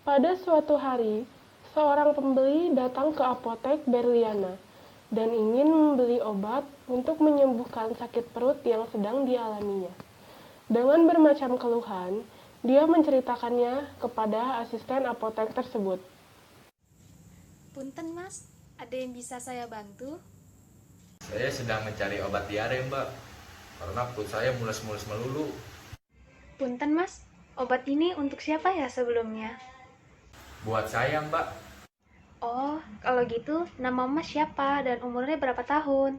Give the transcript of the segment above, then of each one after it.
Pada suatu hari, seorang pembeli datang ke apotek Berliana dan ingin membeli obat untuk menyembuhkan sakit perut yang sedang dialaminya. Dengan bermacam keluhan, dia menceritakannya kepada asisten apotek tersebut. Punten mas, ada yang bisa saya bantu? Saya sedang mencari obat diare, Mbak. Karena perut saya mules-mules melulu. Punten mas, obat ini untuk siapa ya sebelumnya? Buat saya, Mbak. Oh, kalau gitu nama mas siapa dan umurnya berapa tahun?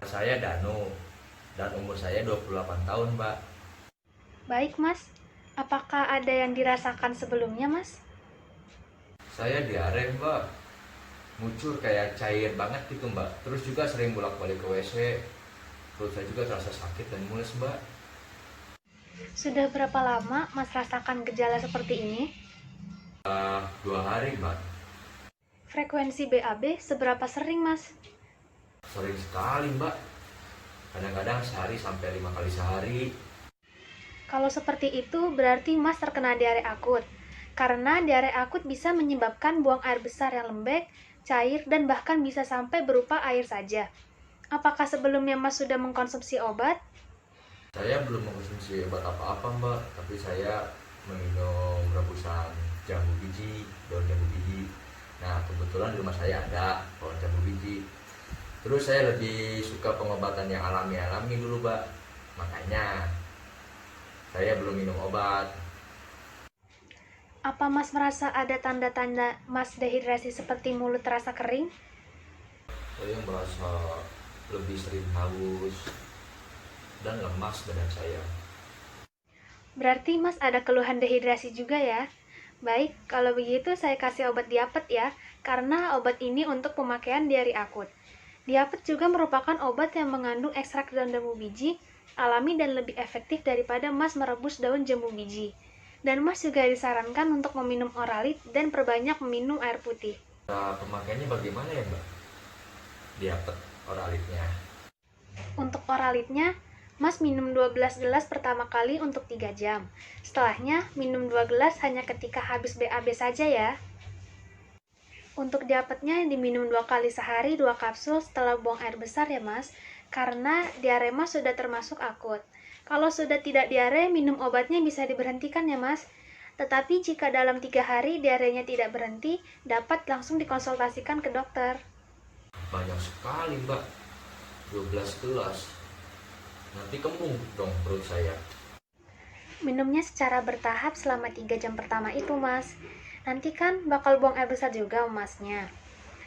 Saya Danu. Dan umur saya 28 tahun, Mbak. Baik mas, apakah ada yang dirasakan sebelumnya mas? Saya diare, Mbak. Ngucur kayak cair banget gitu, Mbak. Terus juga sering bolak-balik ke WC. Perut saya juga terasa sakit dan mules, Mbak. Sudah berapa lama mas rasakan gejala seperti ini? 2 hari, Mbak. Frekuensi BAB seberapa sering mas? Sering sekali, Mbak. Kadang-kadang sehari sampai 5 kali sehari. Kalau seperti itu berarti mas terkena diare akut. Karena diare akut bisa menyebabkan buang air besar yang lembek, cair, dan bahkan bisa sampai berupa air saja. Apakah sebelumnya mas sudah mengkonsumsi obat? Saya belum mengkonsumsi obat apa-apa, Mbak. Tapi saya meminum rebusan jambu biji, daun jambu biji. Nah, kebetulan di rumah saya ada pohon jambu biji. Terus saya lebih suka pengobatan yang alami-alami dulu, Mbak. Makanya saya belum minum obat. Apa mas merasa ada tanda-tanda mas dehidrasi seperti mulut terasa kering? Saya merasa lebih sering haus dan lemas badan saya. Berarti mas ada keluhan dehidrasi juga ya? Baik, kalau begitu saya kasih obat diapet ya, karena obat ini untuk pemakaian diare akut. Diapet juga merupakan obat yang mengandung ekstrak daun jambu biji, alami dan lebih efektif daripada mas merebus daun jambu biji. Dan mas juga disarankan untuk meminum oralit dan perbanyak meminum air putih. Nah, pemakaiannya bagaimana ya, Mbak? Diapet oralitnya. Untuk oralitnya, mas minum 12 gelas pertama kali untuk 3 jam. Setelahnya, minum 2 gelas hanya ketika habis BAB saja ya. Untuk diapetnya diminum 2 kali sehari 2 kapsul setelah buang air besar ya mas, karena diare mas sudah termasuk akut. Kalau sudah tidak diare, minum obatnya bisa diberhentikan ya mas. Tetapi jika dalam 3 hari diarenya tidak berhenti, dapat langsung dikonsultasikan ke dokter. Banyak sekali, Mbak. 12 gelas. Nanti kembung dong perut saya. Minumnya secara bertahap selama 3 jam pertama itu mas. Nanti kan bakal buang air besar juga masnya.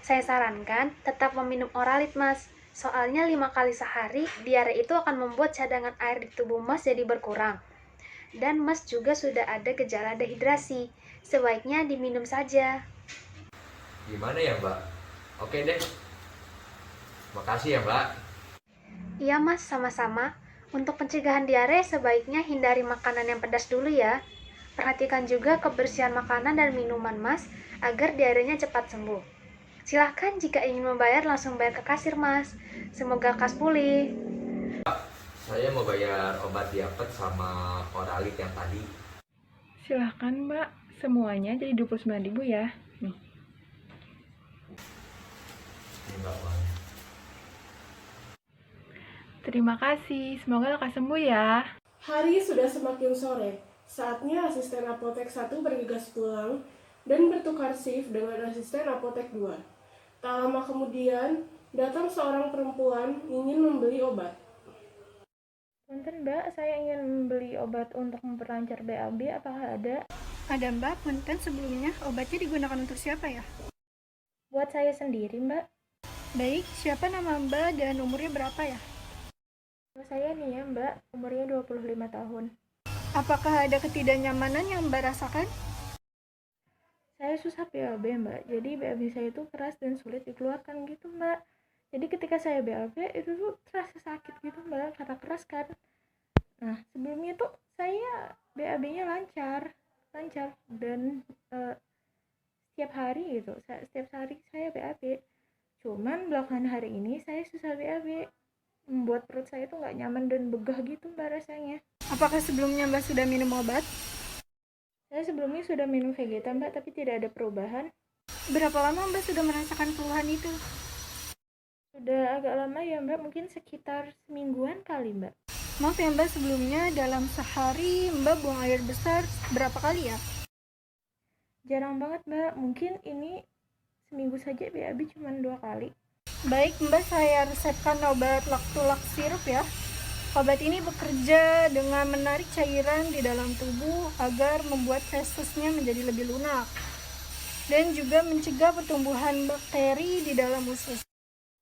Saya sarankan tetap meminum oralit mas. Soalnya 5 kali sehari, diare itu akan membuat cadangan air di tubuh mas jadi berkurang. Dan mas juga sudah ada gejala dehidrasi. Sebaiknya diminum saja. Gimana ya, Mbak? Oke deh. Makasih ya, Mbak. Iya mas, sama-sama. Untuk pencegahan diare sebaiknya hindari makanan yang pedas dulu ya. Perhatikan juga kebersihan makanan dan minuman mas, agar diarenya cepat sembuh. Silahkan jika ingin membayar langsung bayar ke kasir mas. Semoga kas pulih. Saya mau bayar obat diapet sama oralit yang tadi. Silahkan mbak, semuanya jadi 29.000 ya. Nih. Ini Mbak uangnya. Terima kasih, semoga lekas sembuh ya. Hari sudah semakin sore. Saatnya asisten apotek 1 bergegas pulang dan bertukar shift dengan asisten apotek 2. Tak lama kemudian, datang seorang perempuan ingin membeli obat. Punten mbak, saya ingin membeli obat untuk memperlancar BAB, apakah ada? Ada mbak, punten sebelumnya obatnya digunakan untuk siapa ya? Buat saya sendiri mbak. Baik, siapa nama mbak dan umurnya berapa ya? Saya nih ya mbak, umurnya 25 tahun. Apakah ada ketidaknyamanan yang mbak rasakan? Saya susah BAB mbak, jadi BAB saya itu keras dan sulit dikeluarkan gitu mbak. Jadi ketika saya BAB itu tuh terasa sakit gitu mbak, karena keras kan. Nah sebelumnya tuh saya BAB-nya lancar dan setiap hari gitu, setiap hari saya BAB. Cuman belakangan hari ini saya susah BAB, membuat perut saya tuh nggak nyaman dan begah gitu mbak rasanya. Apakah sebelumnya mbak sudah minum obat? Saya sebelumnya sudah minum Vegeta Mbak, tapi tidak ada perubahan. Berapa lama Mbak sudah merasakan keluhan itu? Sudah agak lama ya Mbak, mungkin sekitar semingguan kali Mbak. Maaf ya Mbak, sebelumnya dalam sehari Mbak buang air besar berapa kali ya? Jarang banget Mbak, mungkin ini seminggu saja BAB cuma 2 kali. Baik Mbak, saya resepkan obat Lactulax sirup ya. Obat ini bekerja dengan menarik cairan di dalam tubuh agar membuat festusnya menjadi lebih lunak dan juga mencegah pertumbuhan bakteri di dalam usus.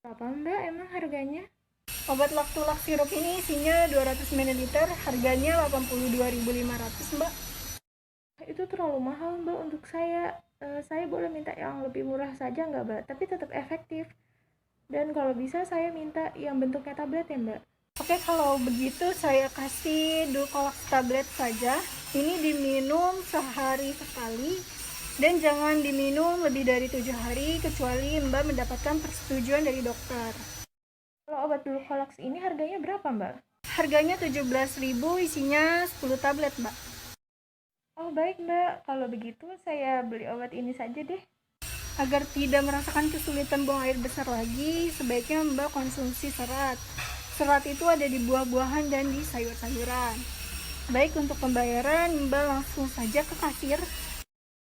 Berapa Mbak emang harganya? Obat Lactulax sirup ini isinya 200 ml, harganya 82.500 Mbak. Itu terlalu mahal Mbak untuk saya. Saya boleh minta yang lebih murah saja nggak Mbak? Tapi tetap efektif. Dan kalau bisa saya minta yang bentuknya tablet ya Mbak. Oke, kalau begitu saya kasih Dulcolax tablet saja. Ini diminum sehari sekali dan jangan diminum lebih dari 7 hari kecuali Mbak mendapatkan persetujuan dari dokter. Kalau obat Dulcolax ini harganya berapa Mbak? Harganya 17.000, isinya 10 tablet Mbak. Oh baik Mbak, kalau begitu saya beli obat ini saja deh. Agar tidak merasakan kesulitan buang air besar lagi, sebaiknya Mbak konsumsi serat. Serat itu ada di buah-buahan dan di sayur-sayuran. Baik, untuk pembayaran Mbak langsung saja ke kasir.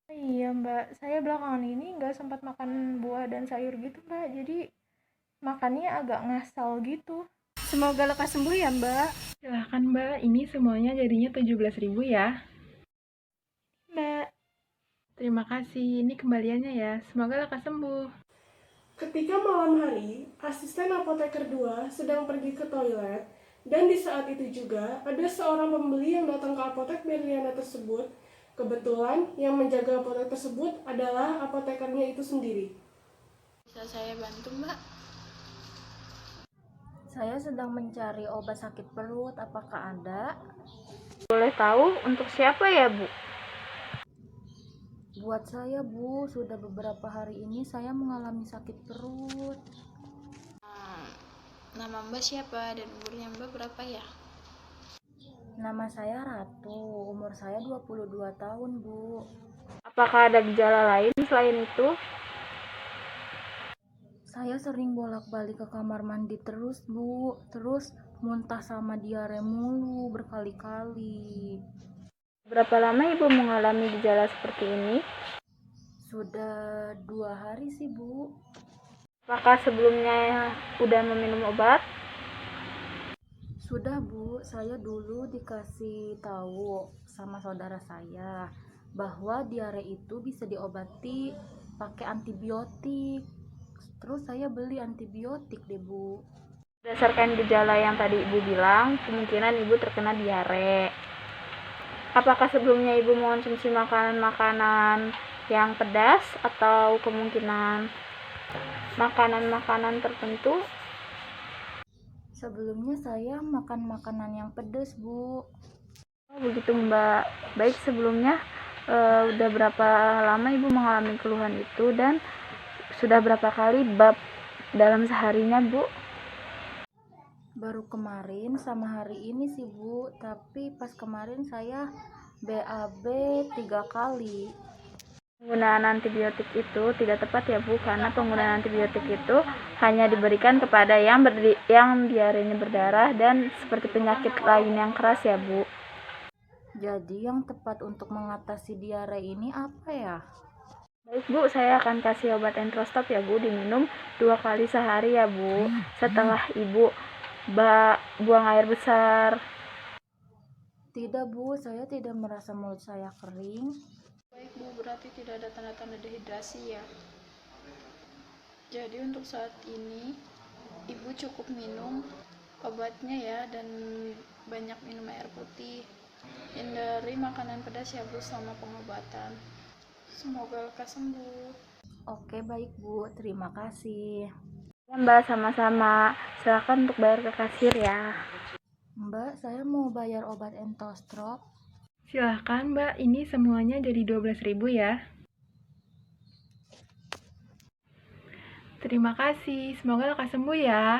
Iya Mbak, saya belakangan ini nggak sempat makan buah dan sayur gitu Mbak, jadi makannya agak ngasal gitu. Semoga lekas sembuh ya Mbak. Silahkan Mbak, ini semuanya jadinya 17.000 ya. Mbak, Terima kasih, ini kembaliannya ya. Semoga lekas sembuh. Ketika malam hari, asisten apoteker 2 sedang pergi ke toilet, dan di saat itu juga ada seorang pembeli yang datang ke apotek Berliana tersebut. Kebetulan yang menjaga apotek tersebut adalah apotekernya itu sendiri. Bisa saya bantu, Mbak? Saya sedang mencari obat sakit perut, apakah ada? boleh tahu untuk siapa ya Bu? Buat saya, Bu, sudah beberapa hari ini saya mengalami sakit perut. Nama Mbak siapa dan umurnya Mbak berapa ya? Nama saya Ratu, umur saya 22 tahun, Bu. Apakah ada gejala lain selain itu? Saya sering bolak-balik ke kamar mandi terus, Bu. Terus muntah sama diare mulu berkali-kali. Berapa lama Ibu mengalami gejala seperti ini? Sudah 2 hari sih, Bu. Apakah sebelumnya udah meminum obat? Sudah, Bu. Saya dulu dikasih tahu sama saudara saya bahwa diare itu bisa diobati pakai antibiotik. Terus saya beli antibiotik deh, Bu. Berdasarkan gejala yang tadi Ibu bilang, kemungkinan Ibu terkena diare. Apakah sebelumnya Ibu mengonsumsi makanan-makanan yang pedas atau kemungkinan makanan-makanan tertentu? Sebelumnya saya makan makanan yang pedas, Bu. Oh, begitu Mbak. Baik, sebelumnya udah berapa lama Ibu mengalami keluhan itu dan sudah berapa kali dalam seharinya, Bu? Baru kemarin sama hari ini sih, Bu. Tapi pas kemarin saya BAB 3 kali. Penggunaan antibiotik itu tidak tepat ya Bu, karena penggunaan antibiotik itu hanya diberikan kepada yang diarenya berdarah dan seperti penyakit lain yang keras ya Bu. Jadi yang tepat untuk mengatasi diare ini apa ya? Baik Bu, saya akan kasih obat Entrostop ya Bu, diminum 2 kali sehari ya Bu. Setelah Ibu buang air besar. Tidak, Bu, saya tidak merasa mulut saya kering. Baik Bu, berarti tidak ada tanda-tanda dehidrasi ya. Jadi untuk saat ini Ibu cukup minum obatnya ya, dan banyak minum air putih. Hindari makanan pedas ya Bu selama pengobatan. Semoga lekas sembuh. Oke, baik Bu, terima kasih. Ya Mbak, sama-sama. Silakan untuk bayar ke kasir ya. Mbak, saya mau bayar obat Entostrop. Silahkan Mbak, ini semuanya jadi 12.000 ya. Terima kasih, semoga lekas sembuh ya.